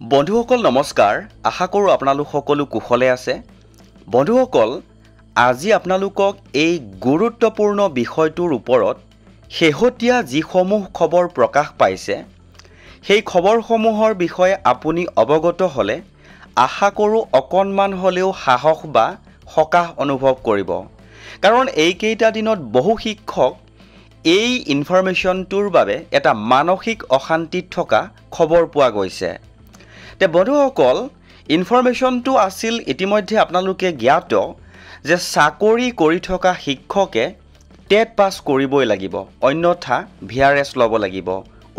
বন্ধুসকল নমস্কাৰ আশা কৰোঁ আপোনালোক সকলো কুশলে আছে বন্ধুসকল আজি আপোনালোকক এই গুৰুত্বপূৰ্ণ বিষয়টোৰ ওপৰত শেহতীয়া যিসমূহ খবৰ প্ৰকাশ পাইছে সেই খবৰসমূহৰ বিষয়ে আপুনি অৱগত হ'লে আশা কৰোঁ অকণমান হ'লেও সাহস বা সকাহ অনুভৱ কৰিব কাৰণ এই কেইটা দিনত বহু শিক্ষক এই ইনফৰমেশ্যনটোৰ বাবে এটা মানসিক অশান্তিত থকা খবৰ পোৱা গৈছে তে বন্ধুসকল ইনফৰমেশ্যনটো আছিল ইতিমধ্যে আপোনালোকে জ্ঞাত যে চাকৰি কৰি থকা শিক্ষকে টেট পাছ কৰিবই লাগিব অন্যথা ভিআৰএছ ল'ব লাগিব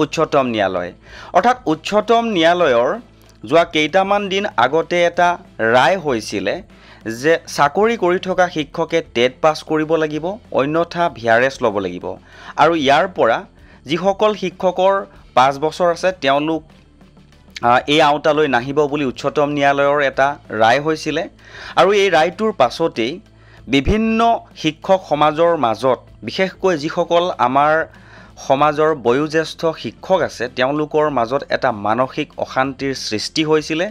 উচ্চতম ন্যায়ালয় অৰ্থাৎ উচ্চতম ন্যায়ালয়ৰ যোৱা কেইটামান দিন আগতে এটা ৰায় হৈছিলে যে চাকৰি কৰি থকা শিক্ষকে টেট পাছ কৰিব লাগিব অন্যথা ভিআৰএছ ল'ব লাগিব আৰু ইয়াৰ পৰা যিসকল শিক্ষকৰ 5 বছৰ আছে তেওঁলোক এই আওতালৈ নাহিব বুলি উচ্চতম ন্যায়ালয়ৰ এটা ৰায় হৈছিলে আৰু এই ৰায়টোৰ পাছতেই বিভিন্ন শিক্ষক সমাজৰ মাজত বিশেষকৈ যিসকল আমাৰ সমাজৰ বয়োজ্যেষ্ঠ শিক্ষক আছে তেওঁলোকৰ মাজত এটা মানসিক অশান্তিৰ সৃষ্টি হৈছিলে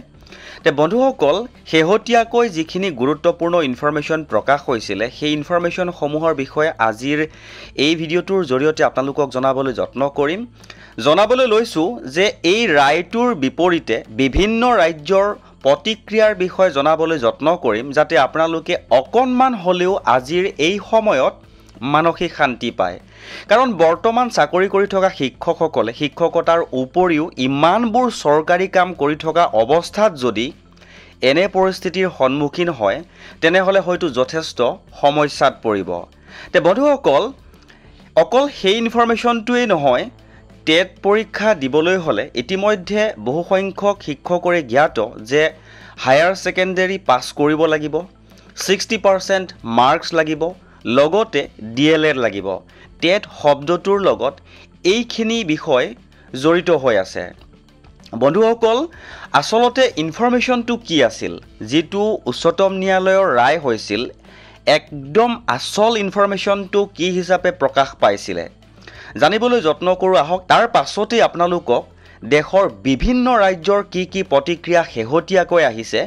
তে বন্ধুসকল শেহতীয়াকৈ যিখিনি গুৰুত্বপূৰ্ণ ইনফৰমেশ্যন প্ৰকাশ হৈছিলে সেই ইনফৰমেশ্যন সমূহৰ বিষয়ে আজিৰ এই ভিডিঅ'টোৰ জৰিয়তে আপোনালোকক জনাবলৈ যত্ন কৰিম জনাবলৈ লৈছো যে এই ৰায়টোৰ বিপৰীতে বিভিন্ন ৰাজ্যৰ প্ৰতিক্ৰিয়াৰ বিষয়ে জনাবলৈ যত্ন কৰিম যাতে আপোনালোকে অকণমান হ'লেও আজিৰ এই সময়ত মানসিক শান্তি পায় কাৰণ বৰ্তমান চাকৰি কৰি থকা শিক্ষকসকলে শিক্ষকতাৰ উপৰিও ইমানবোৰ চৰকাৰী কাম কৰি থকা অৱস্থাত যদি এনে পৰিস্থিতিৰ সন্মুখীন হয় তেনেহলে হয়তো যথেষ্ট সমস্যাত পৰিব তে বন্ধুসকল অকল সেই ইনফৰমেশ্যনটোৱেই নহয় টেট পৰীক্ষা দিবলৈ হলে ইতিমধ্যে বহু সংখ্যক শিক্ষকৰে জ্ঞাত যে হায়াৰ সেকেন্ডাৰী পাছ কৰিব লাগিব 60% মাৰ্কস লাগিব লগতে ডিএলএড লাগিব টেট শব্দটোৰ লগত এইখিনি বিষয় জড়িত হৈ আছে বন্ধুসকল আসলতে ইনফৰমেশ্যনটো কি আছিল যেটো উচ্চতম ন্যায়ালয়ৰ ৰায় হৈছিল একদম আসল ইনফৰমেশ্যনটো কি হিচাপে প্ৰকাশ পাইছিলে জানিবলৈ যত্ন কৰোঁ আহক তাৰ পাছতে আপোনালোকক দেশৰ বিভিন্ন ৰাজ্যৰ কি প্ৰতিক্ৰিয়া শেহতীয়াকৈ আহিছে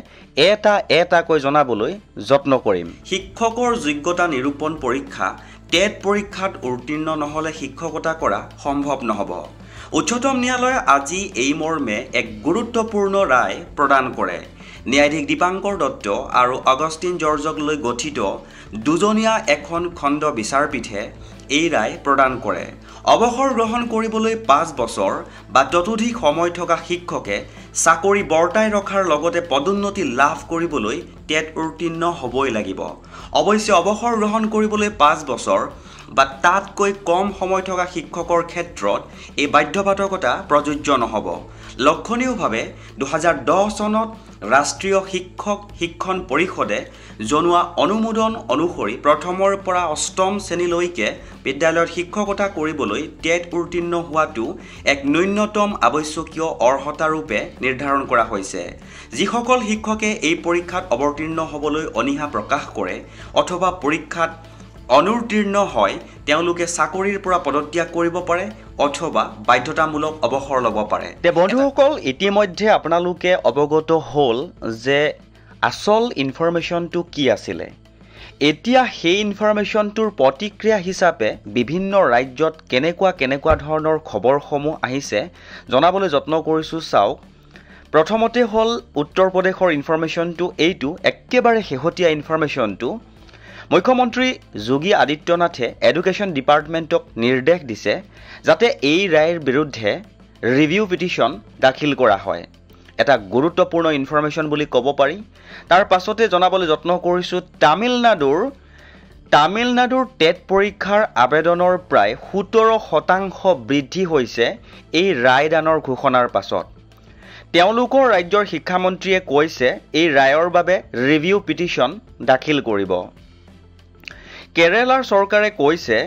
এটাকৈ জনাবলৈ যত্ন কৰিম শিক্ষকৰ যোগ্যতা নিৰূপণ পৰীক্ষা টেট পৰীক্ষাত উত্তীৰ্ণ নহলে শিক্ষকতা কৰা সম্ভৱ নহব উচ্চতম ন্যায়ালয়ে আজি এই মৰ্মে এক গুৰুত্বপূৰ্ণ ৰায় প্ৰদান কৰে ন্যায়াধীশ দীপাংকৰ দত্ত আৰু অগষ্টিন জৰ্জক লৈ গঠিত দুজনীয়া এখন খণ্ড বিচাৰপীঠে এই ৰায় প্ৰদান কৰে অৱসৰ গ্ৰহণ কৰিবলৈ 5 বছৰ বা ততোধিক সময় থকা শিক্ষকে চাকৰি বৰ্তাই ৰখাৰ লগতে পদোন্নতি লাভ কৰিবলৈ টেট উত্তীৰ্ণ হ'বই লাগিব অৱশ্যে অৱসৰ গ্ৰহণ কৰিবলৈ 5 বছৰ বা তাতকৈ কম সময় থকা শিক্ষকৰ ক্ষেত্ৰত এই বাধ্যবাধকতা প্ৰযোজ্য নহব লক্ষণীয়ভাৱে 2010 চনত ৰাষ্ট্ৰীয় শিক্ষক শিক্ষণ পৰিষদে জনোৱা অনুমোদন অনুসৰি প্ৰথমৰ পৰা অষ্টম শ্ৰেণীলৈকে বিদ্যালয়ত শিক্ষকতা কৰিবলৈ টেট উত্তীৰ্ণ হোৱাটো এক ন্যূনতম আৱশ্যকীয় অৰ্হতা ৰূপে নিৰ্ধাৰণ কৰা হৈছে যিসকল শিক্ষকে এই পৰীক্ষাত অৱতীৰ্ণ হ'বলৈ অনীহা প্ৰকাশ কৰে অথবা পৰীক্ষাত অনুত্তীৰ্ণ হয় তেওঁলোকে চাকৰিৰ পৰা পদত্যাগ কৰিব পাৰে অথবা বাধ্যতামূলক অৱসৰ ল'ব পাৰে তে বন্ধুসকল ইতিমধ্যে আপোনালোকে অৱগত হ'ল যে আসল ইনফৰমেশ্যনটো কি আছিলে এতিয়া সেই ইনফৰমেশ্যনটোৰ প্ৰতিক্ৰিয়া হিচাপে বিভিন্ন ৰাজ্যত কেনেকুৱা ধৰণৰ খবৰসমূহ আহিছে জনাবলৈ যত্ন কৰিছোঁ চাওক প্ৰথমতে হ'ল উত্তৰ প্ৰদেশৰ ইনফৰমেশ্যনটো এইটো একেবাৰে শেহতীয়া ইনফৰমেশ্যনটো মুখ্যমন্ত্ৰী যোগী আদিত্যনাথে এডুকেশ্যন ডিপাৰ্টমেণ্টক নিৰ্দেশ দিছে যাতে এই ৰায়ৰ বিৰুদ্ধে ৰিভিউ পিটিশ্যন দাখিল কৰা হয় এটা গুৰুত্বপূৰ্ণ ইনফৰমেশ্যন বুলি ক'ব পাৰি তাৰ পাছতে জনাবলৈ যত্ন কৰিছোঁ তামিলনাডুৰ টেট পৰীক্ষাৰ আবেদনৰ প্ৰায় 17% বৃদ্ধি হৈছে এই ৰায়দানৰ ঘোষণাৰ পাছত তেওঁলোকৰ ৰাজ্যৰ শিক্ষামন্ত্ৰীয়ে কৈছে এই ৰায়ৰ বাবে ৰিভিউ পিটিশ্যন দাখিল কৰিব কেৰালাৰ চৰকাৰে কৈছে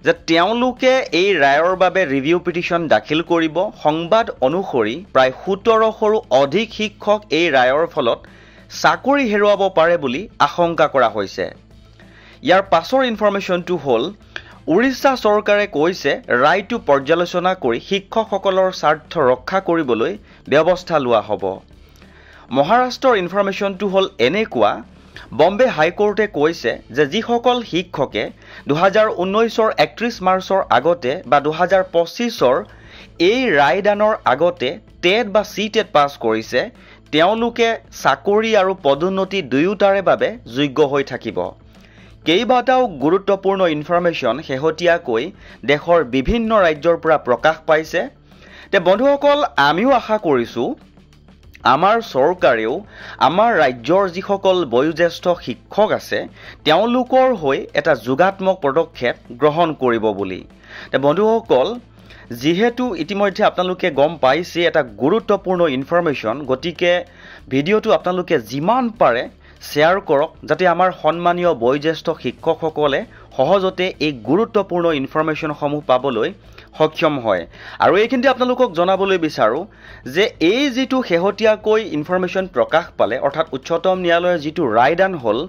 যে তেওঁলোকে এই ৰায়ৰ বাবে ৰিভিউ পিটিশ্যন দাখিল কৰিব সংবাদ অনুসৰি প্ৰায় 1700ৰো অধিক শিক্ষক এই ৰায়ৰ ফলত চাকৰি হেৰুৱাব পাৰে বুলি আশংকা কৰা হৈছে ইয়াৰ পাছৰ ইনফৰমেশ্যনটো হ'ল উৰিষ্যা চৰকাৰে কৈছে ৰায়টো পৰ্যালোচনা কৰি শিক্ষকসকলৰ স্বাৰ্থ ৰক্ষা কৰিবলৈ ব্যৱস্থা লোৱা হ'ব। মহাৰাষ্ট্ৰৰ ইনফৰমেশ্যনটো হ'ল এনেকুৱা, বম্বে হাইকোৰ্টে কৈছে যে যিসকল শিক্ষকে 2019ৰ 31 মাৰ্চৰ আগতে বা 2025ৰ এই ৰায়দানৰ আগতে টেট বা CTET পাছ কৰিছে, তেওঁলোকে চাকৰি আৰু পদোন্নতি দুয়োটাৰে বাবে যোগ্য হৈ থাকিব। কেইবাটাও গুৰুত্বপূৰ্ণ ইনফৰমেশ্যন শেহতীয়াকৈ দেশৰ বিভিন্ন ৰাজ্যৰ পৰা প্ৰকাশ পাইছে। তে বন্ধুসকল, আমিও আশা কৰিছোঁ আমাৰ চৰকাৰেও আমাৰ ৰাজ্যৰ যিসকল বয়োজ্যেষ্ঠ শিক্ষক আছে তেওঁলোকৰ হৈ এটা যোগাত্মক পদক্ষেপ গ্ৰহণ কৰিব বুলি। তে বন্ধুসকল, যিহেতু ইতিমধ্যে আপোনালোকে গম পাইছে এটা গুৰুত্বপূৰ্ণ ইনফৰমেশ্যন, গতিকে ভিডিঅ'টো আপোনালোকে যিমান পাৰে শ্বেয়াৰ কৰক যাতে আমাৰ সন্মানীয় বয়োজ্যেষ্ঠ শিক্ষকসকলে সহজতে এই গুৰুত্বপূৰ্ণ ইনফৰমেশ্যনসমূহ পাবলৈ সক্ষম হয়। আৰু এইখিনিতে আপোনালোকক জনাবলৈ বিচাৰোঁ যে এই যিটো শেহতীয়াকৈ ইনফৰমেশ্যন প্ৰকাশ পালে, অৰ্থাৎ উচ্চতম ন্যায়ালয়ৰ যিটো ৰায়দান হ'ল,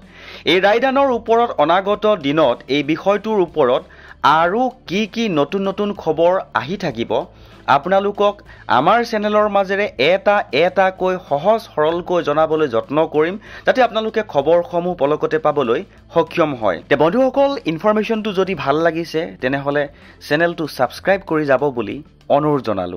এই ৰায়দানৰ ওপৰত অনাগত দিনত এই বিষয়টোৰ ওপৰত আৰু কি কি নতুন নতুন খবৰ আহি থাকিব আপোনালোকক আমাৰ চেনেলৰ মাজেৰে এটাকৈ সহজ সৰলকৈ জনাবলৈ যত্ন কৰিম, যাতে আপোনালোকে খবৰসমূহ পলকতে পাবলৈ সক্ষম হয়। তে বন্ধুসকল, ইনফৰমেশ্যনটো যদি ভাল লাগিছে তেনেহ'লে চেনেলটো ছাবস্ক্ৰাইব কৰি যাব বুলি অনুৰোধ জনালোঁ।